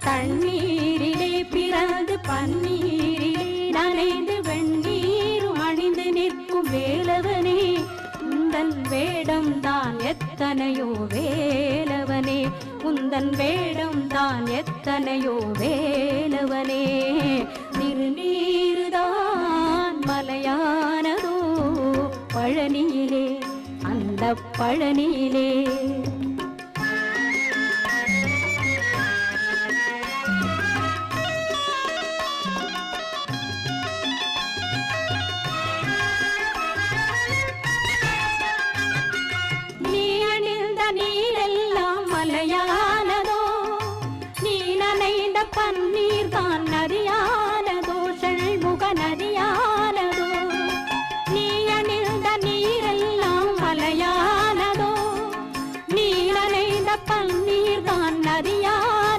தண்ணீரிலே பிறந்து பன்னீரிலே நனைந்து வெண்ணீரும் அணிந்து நிற்கும் வேலவனே உந்தன் வேடம் தான் எத்தனையோ வேலவனே உந்தன் வேடம் தான் எத்தனையோ வேலவனே திருநீருதான் மலையானதோ பழனியிலே அந்த பழனியிலே நீ அணிந்த நீரெல்லாம் மலையானதோ நீ நனைந்த பன்னீர் தான் நதியா